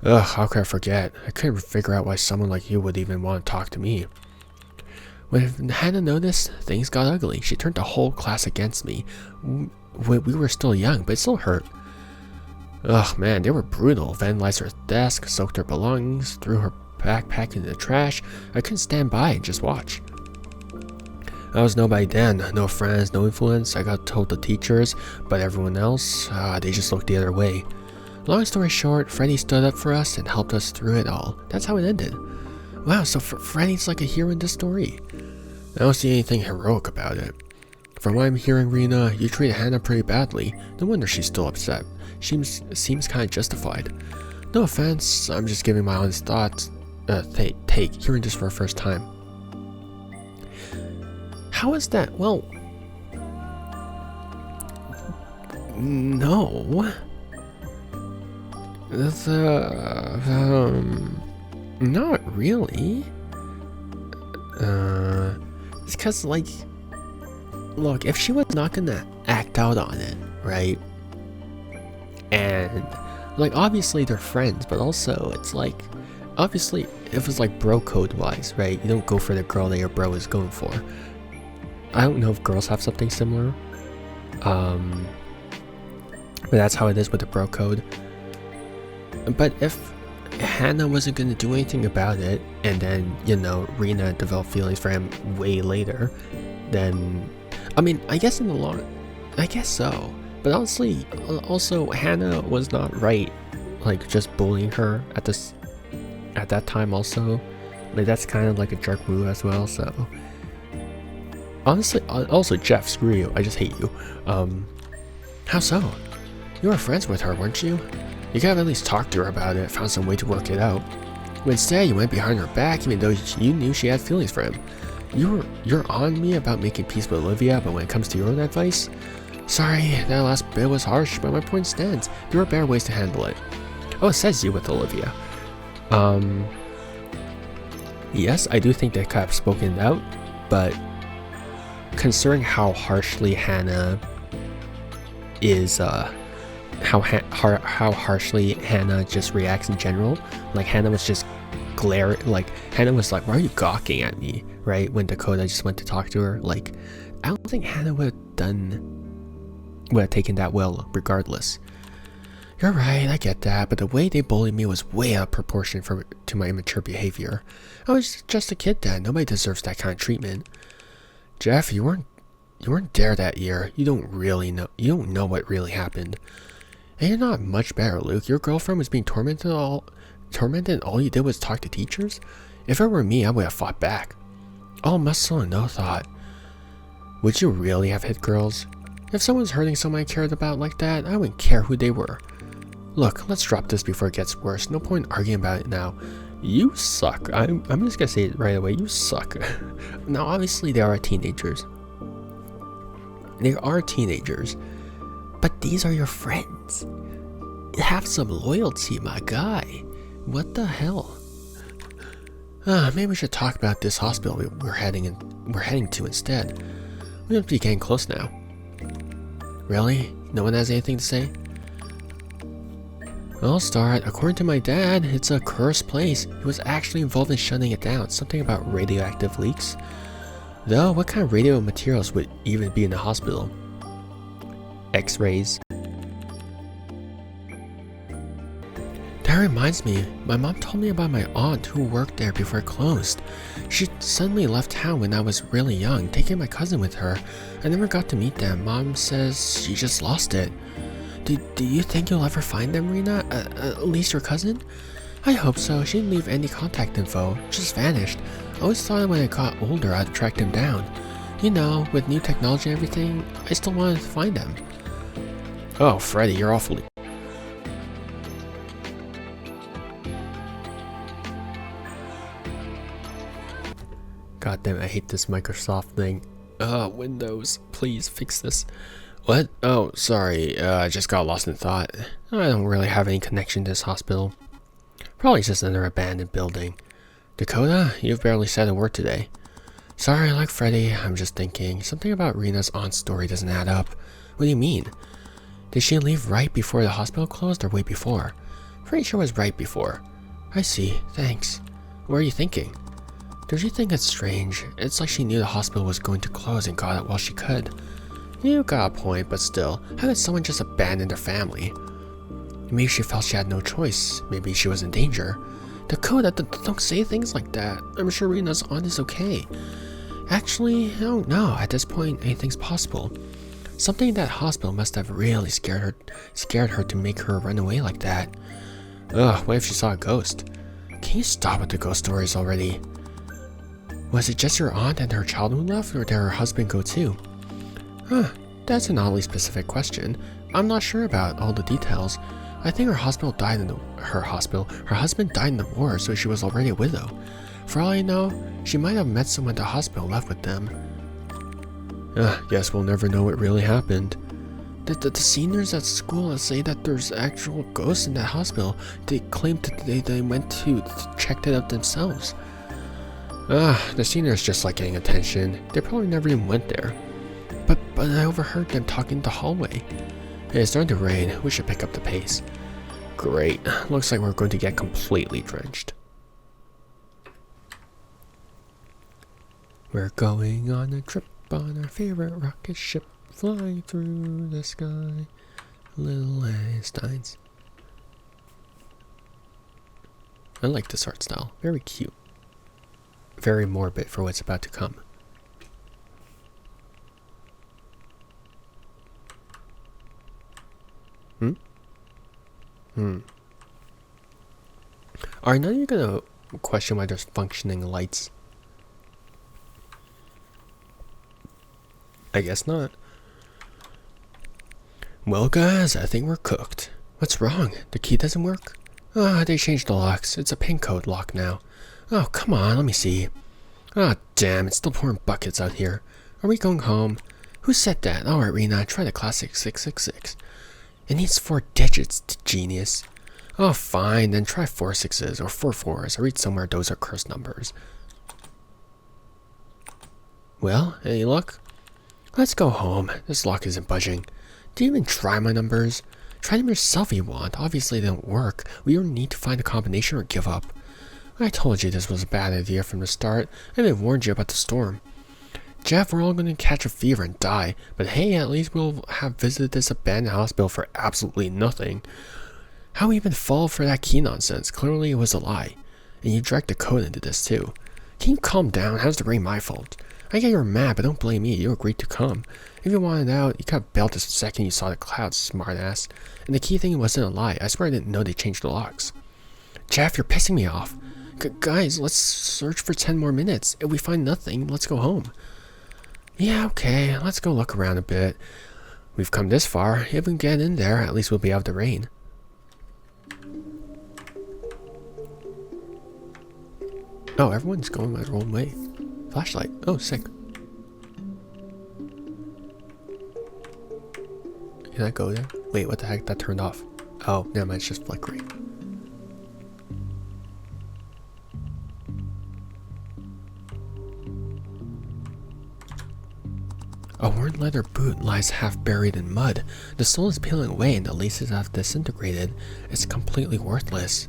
Ugh, how could I forget? I couldn't figure out why someone like you would even want to talk to me. When Hannah noticed, things got ugly. She turned the whole class against me. We were still young, but it still hurt. Ugh, man, they were brutal. Vandalized her desk, soaked her belongings, threw her backpack in the trash. I couldn't stand by and just watch. I was nobody then. No friends, no influence. I got told the teachers, but everyone else, they just looked the other way. Long story short, Freddy stood up for us and helped us through it all. That's how it ended. Wow, so Freddy's like a hero in this story. I don't see anything heroic about it. From what I'm hearing, Rena, you treated Hannah pretty badly. No wonder she's still upset. Seems kind of justified. No offense, I'm just giving my honest thoughts. Take hearing this for the first time. How is that? Well, no. Not really. It's because, like, look, if she was not gonna act out on it, right? And, like, obviously they're friends, but also it's like, obviously, if it was like bro code wise, right? You don't go for the girl that your bro is going for. I don't know if girls have something similar. But that's how it is with the bro code. But if Hannah wasn't going to do anything about it, and then, you know, Rena developed feelings for him way later, then, I mean, I guess in the long, I guess so. But honestly, also, Hannah was not right, like, just bullying her at that time also. Like, that's kind of like a jerk move as well, so. Honestly, also, Jeff, screw you, I just hate you. How so? You were friends with her, weren't you? You could have at least talked to her about it, found some way to work it out. But instead, you went behind her back even though you knew she had feelings for him. You're on me about making peace with Olivia, but when it comes to your own advice? Sorry, that last bit was harsh, but my point stands. There are better ways to handle it. Oh, it says you with Olivia. Yes, I do think they could have spoken it out, but considering how harshly Hannah is, how harshly Hannah just reacts in general, like Hannah was just Hannah was like, why are you gawking at me, right? When Dakota just went to talk to her, like, I don't think Hannah would have taken that well regardless. You're right, I get that, but the way they bullied me was way out of proportion to my immature behavior. I was just a kid then. Nobody deserves that kind of treatment. Jeff, you weren't there that year. You don't know what really happened. And you're not much better, Luke. Your girlfriend was being tormented and all you did was talk to teachers? If it were me, I would have fought back. All muscle and no thought. Would you really have hit girls? If someone's hurting someone I cared about like that, I wouldn't care who they were. Look, let's drop this before it gets worse. No point arguing about it now. You suck. I'm just gonna say it right away. You suck. Now, obviously, they are teenagers. They are teenagers. But these are your friends. Have some loyalty, my guy. What the hell? Maybe we should talk about this hospital we're heading to instead. We must be getting close now. Really? No one has anything to say? I'll start. According to my dad, it's a cursed place. He was actually involved in shutting it down. Something about radioactive leaks. Though, what kind of radio materials would even be in the hospital? X-rays. That reminds me, my mom told me about my aunt who worked there before it closed. She suddenly left town when I was really young, taking my cousin with her. I never got to meet them. Mom says she just lost it. Do you think you'll ever find them, Rena? At least your cousin? I hope so. She didn't leave any contact info. Just vanished. I always thought when I got older I'd track them down. You know, with new technology and everything, I still wanted to find them. Oh, Freddy, you're awfully... God damn, I hate this Microsoft thing. Windows, please fix this. What? Oh, sorry, I just got lost in thought. I don't really have any connection to this hospital. Probably just another abandoned building. Dakota, you've barely said a word today. Sorry, like Freddy, I'm just thinking. Something about Rena's aunt's story doesn't add up. What do you mean? Did she leave right before the hospital closed or way before? Pretty sure it was right before. I see, thanks. What are you thinking? Don't you think it's strange? It's like she knew the hospital was going to close and got out while she could. You got a point, but still, how could someone just abandon their family? Maybe she felt she had no choice. Maybe she was in danger. Dakota, don't say things like that. I'm sure Rena's aunt is okay. Actually, I don't know. At this point, anything's possible. Something in that hospital must have really scared her to make her run away like that. Ugh, what if she saw a ghost? Can you stop with the ghost stories already? Was it just your aunt and her child who left, or did her husband go too? Huh, that's an oddly specific question. I'm not sure about all the details. I think her husband died in the war, so she was already a widow. For all I know, she might have met someone at the hospital and left with them. Guess we'll never know what really happened. The seniors at school say that there's actual ghosts in that hospital. They claim that they went to check it out themselves. The seniors just like getting attention. They probably never even went there. But I overheard them talking in the hallway. Hey, it's starting to rain. We should pick up the pace. Great. Looks like we're going to get completely drenched. We're going on a trip on our favorite rocket ship, flying through the sky. Little Einsteins. I like this art style. Very cute. Very morbid for what's about to come. Are none of you gonna question why there's functioning lights? I guess not. Well guys, I think we're cooked. What's wrong? The key doesn't work? They changed the locks. It's a pin code lock now. Oh, come on, let me see. Damn, it's still pouring buckets out here. Are we going home? Who said that? Alright, Rena, try the classic 666. It needs 4 digits, genius. Oh, fine, then try 4 6s or 4 4s. I read somewhere those are cursed numbers. Well, any luck? Let's go home. This lock isn't budging. Do you even try my numbers? Try them yourself if you want. Obviously they don't work. We either need to find a combination or give up. I told you this was a bad idea from the start, and I warned you about the storm. Jeff, we're all going to catch a fever and die, but hey, at least we'll have visited this abandoned hospital for absolutely nothing. How we even fall for that key nonsense? Clearly it was a lie. And you dragged the code into this too. Can you calm down? How's the rain my fault? I get you're mad, but don't blame me. You agreed to come. If you wanted out, you could have bailed the second you saw the clouds, smartass. And the key thing wasn't a lie. I swear I didn't know they changed the locks. Jeff, you're pissing me off. Guys, let's search for 10 more minutes. If we find nothing, let's go home. Yeah, okay. Let's go look around a bit. We've come this far. If we can get in there, at least we'll be out of the rain. Oh, everyone's going their own way. Flashlight. Oh, sick. Can I go there? Wait, what the heck? That turned off. Oh, never mind. It's just flickering. A worn leather boot lies half buried in mud. The sole is peeling away and the laces have disintegrated. It's completely worthless.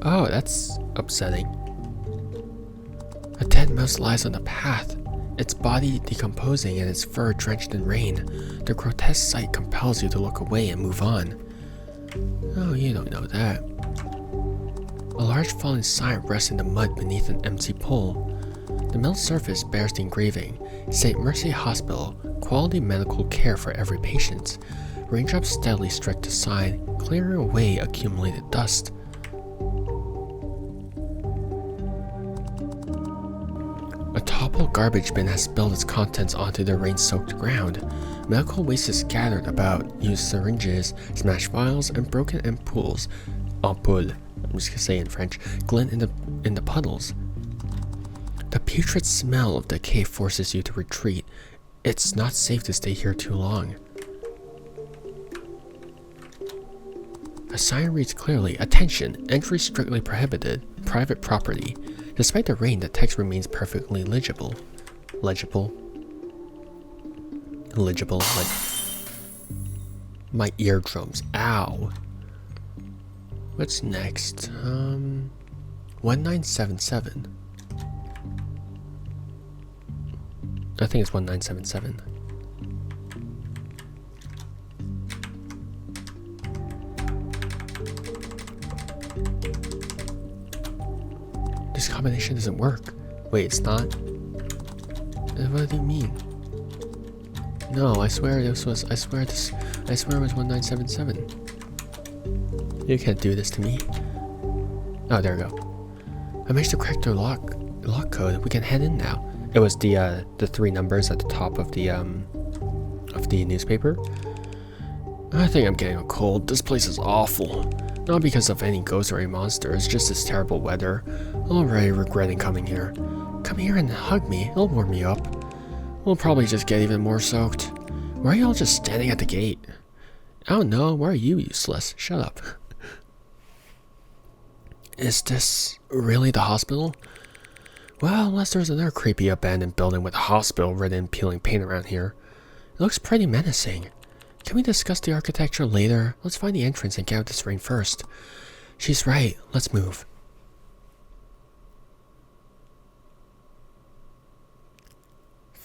Oh, that's upsetting. A dead mouse lies on the path, its body decomposing and its fur drenched in rain. The grotesque sight compels you to look away and move on. Oh, you don't know that. A large fallen sign rests in the mud beneath an empty pole. The milled surface bears the engraving, St. Mercy Hospital, quality medical care for every patient. Raindrops steadily strike the sign, clearing away accumulated dust. A toppled garbage bin has spilled its contents onto the rain-soaked ground. Medical waste is scattered about, used syringes, smashed vials, and broken ampoules. Ampoule, I'm just gonna say in French, glint in the puddles. The putrid smell of decay forces you to retreat. It's not safe to stay here too long. The sign reads clearly, "Attention, entry strictly prohibited, private property." Despite the rain, the text remains perfectly legible. Legible, like my eardrums. Ow. What's next? 1977. I think it's 1977. This combination doesn't work. Wait, it's not? What do you mean? No, I swear it was 1977. You can't do this to me. Oh, there we go. I managed to crack the lock code. We can head in now. It was the 3 numbers at the top of the newspaper. I think I'm getting a cold. This place is awful. Not because of any ghosts or any monsters, just this terrible weather. I'm already regretting coming here. Come here and hug me. It'll warm me up. We'll probably just get even more soaked. Why are you all just standing at the gate? I don't know. Why are you useless? Shut up. Is this really the hospital? Well, unless there's another creepy abandoned building with a hospital written in peeling paint around here. It looks pretty menacing. Can we discuss the architecture later? Let's find the entrance and get out this rain first. She's right. Let's move.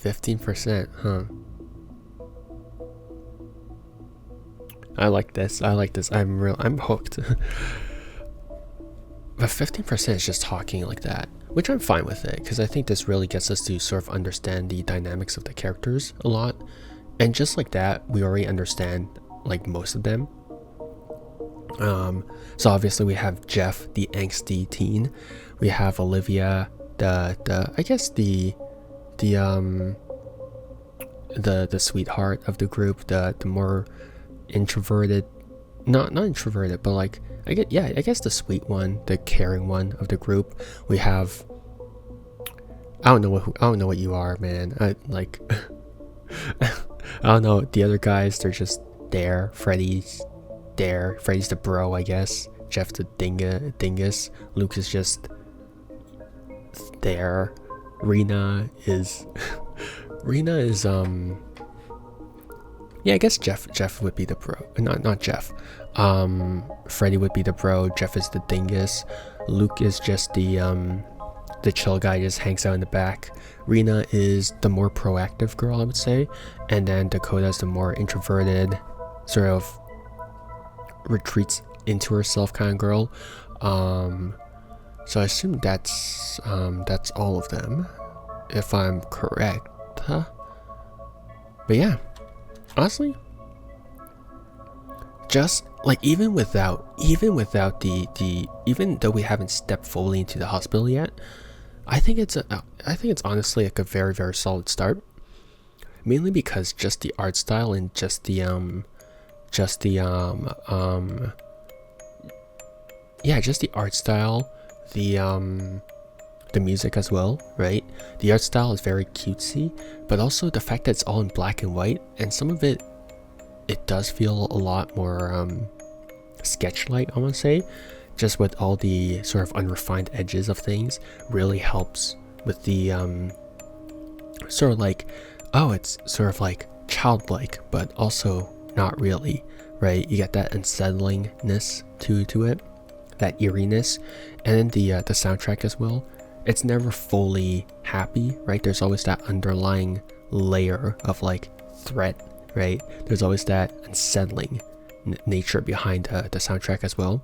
%, huh? I like this. I'm hooked. But 15% is just talking like that, which I'm fine with it, because I think this really gets us to sort of understand the dynamics of the characters a lot. And just like that, we already understand like most of them. So obviously we have Jeff, the angsty teen. We have Olivia, the sweetheart of the group, the more introverted, not introverted, but like I guess the sweet one, the caring one of the group. We have I don't know what you are, man. I don't know. The other guys, they're just there. Freddy's there. Freddy's the bro, I guess. Jeff the dingus. Luke is just there. Rena is yeah, I guess Jeff would be the bro. Not Jeff. Freddy would be the bro. Jeff is the dingus. Luke is just the chill guy, just hangs out in the back. Rena is the more proactive girl, I would say, and then Dakota is the more introverted, sort of retreats into herself kind of girl. So I assume that's all of them, if I'm correct, huh? But yeah, honestly, just like even though we haven't stepped fully into the hospital yet, I think it's honestly like a very, very solid start. Mainly because just the art style and just the art style, the music as well, right? The art style is very cutesy, but also the fact that it's all in black and white, and some of it does feel a lot more sketch-like, I want to say, just with all the sort of unrefined edges of things. Really helps with the sort of like, oh, it's sort of like childlike, but also not really, right? You get that unsettlingness to it, that eeriness, and then the soundtrack as well. It's never fully happy, right? There's always that underlying layer of like threat, right? There's always that unsettling nature behind the soundtrack as well.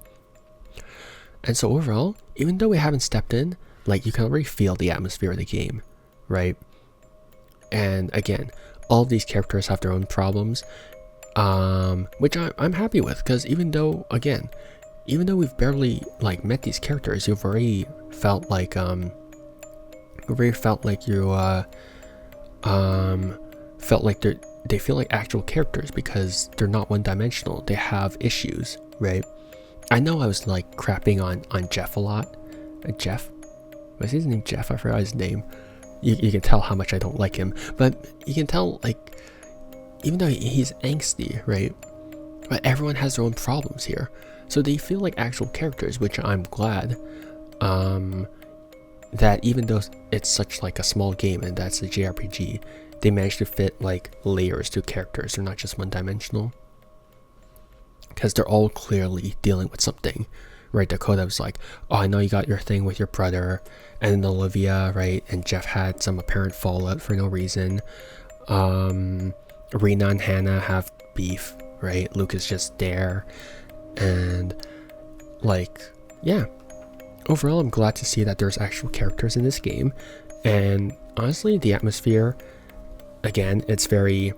And so overall, even though we haven't stepped in, like you can already feel the atmosphere of the game, right? And again, all of these characters have their own problems, which I'm happy with, because even though we've barely like met these characters, you've already felt like they feel like actual characters, because they're not one-dimensional. They have issues, right? I know I was like crapping on Jeff a lot. Jeff? Was his name Jeff? I forgot his name. You can tell how much I don't like him, but you can tell, like, even though he's angsty, right? But everyone has their own problems here. So they feel like actual characters, which I'm glad. That even though it's such like a small game and that's a JRPG, they managed to fit like layers to characters. They're not just one-dimensional, because they're all clearly dealing with something, right? Dakota was like, oh, I know you got your thing with your brother, and then Olivia, right, and Jeff had some apparent fallout for no reason. Rena and Hannah have beef, right? Luke is just there, and like, yeah, overall I'm glad to see that there's actual characters in this game. And honestly, the atmosphere, again, it's very,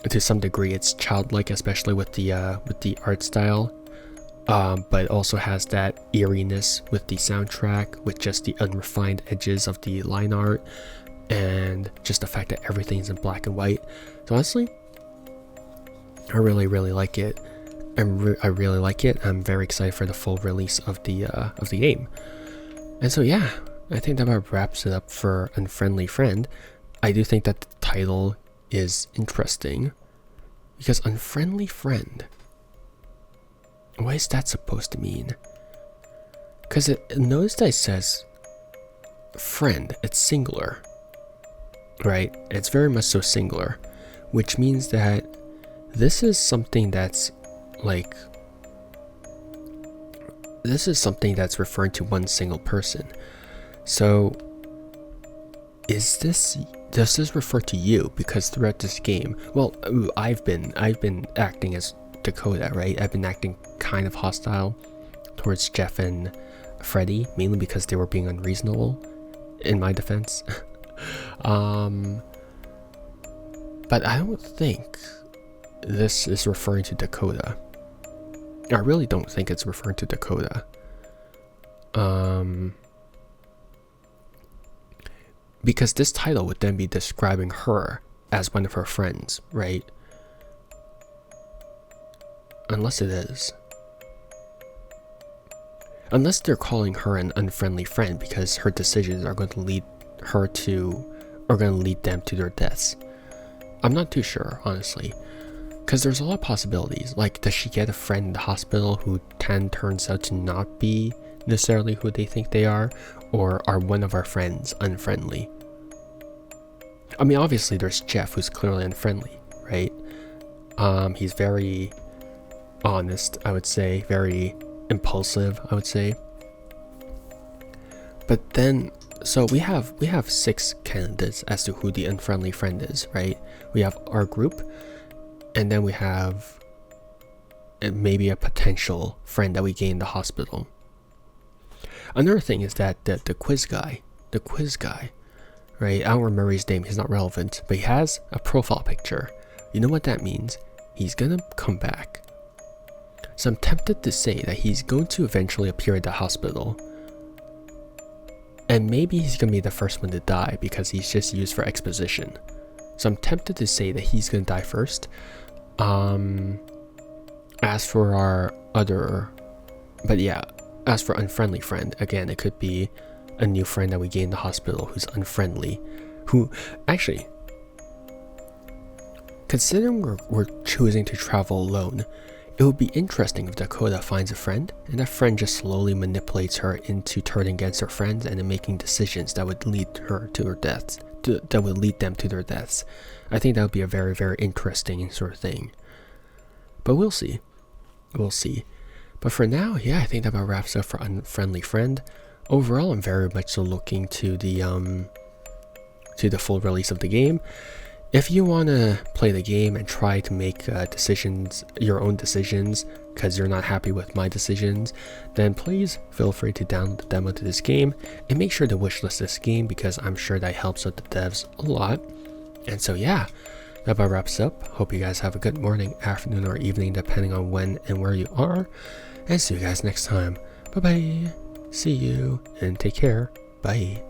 to some degree, it's childlike, especially with the art style, but it also has that eeriness with the soundtrack, with just the unrefined edges of the line art, and just the fact that everything's in black and white. So honestly, I really like it. I really like it. I'm very excited for the full release of the game. And so yeah, I think that about wraps it up for Unfriendly Friend. I do think that the title is interesting, because Unfriendly Friend, what is that supposed to mean? Because notice that it says friend, it's singular, right? It's very much so singular, which means that this is something that's like, this is something that's referring to one single person. So does this refer to you? Because throughout this game, well, I've been acting as Dakota, right? I've been acting kind of hostile towards Jeff and Freddy, mainly because they were being unreasonable, in my defense. But I don't think this is referring to Dakota. I really don't think it's referring to Dakota. Because this title would then be describing her as one of her friends, right? Unless it is. Unless they're calling her an unfriendly friend because her decisions are going to lead them to their deaths. I'm not too sure, honestly. Because there's a lot of possibilities. Like, does she get a friend in the hospital who turns out to not be necessarily who they think they are? Or are one of our friends unfriendly? I mean, obviously there's Jeff, who's clearly unfriendly, right? He's very honest, I would say. Very impulsive, I would say. But then, so we have 6 candidates as to who the unfriendly friend is, right? We have our group, and then we have maybe a potential friend that we gain in the hospital. Another thing is that the quiz guy, right? I don't remember his name, he's not relevant, but he has a profile picture. You know what that means? He's gonna come back. So I'm tempted to say that he's going to eventually appear at the hospital. And maybe he's gonna be the first one to die because he's just used for exposition. So I'm tempted to say that he's gonna die first. As for our other, but yeah, as for Unfriendly Friend, again, it could be a new friend that we gain in the hospital who's unfriendly. Who, actually, considering we're choosing to travel alone, it would be interesting if Dakota finds a friend, and that friend just slowly manipulates her into turning against her friends and then making decisions that would lead her to her deaths, that would lead them to their deaths. I think that would be a very, very interesting sort of thing. But we'll see. We'll see. But for now, yeah, I think that about wraps up for Unfriendly Friend. Overall, I'm very much so looking to the full release of the game. If you want to play the game and try to make your own decisions, because you're not happy with my decisions, then please feel free to download the demo to this game and make sure to wishlist this game, because I'm sure that helps out the devs a lot. And so yeah, that about wraps up. Hope you guys have a good morning, afternoon, or evening, depending on when and where you are. And see you guys next time. Bye bye. See you and take care. Bye.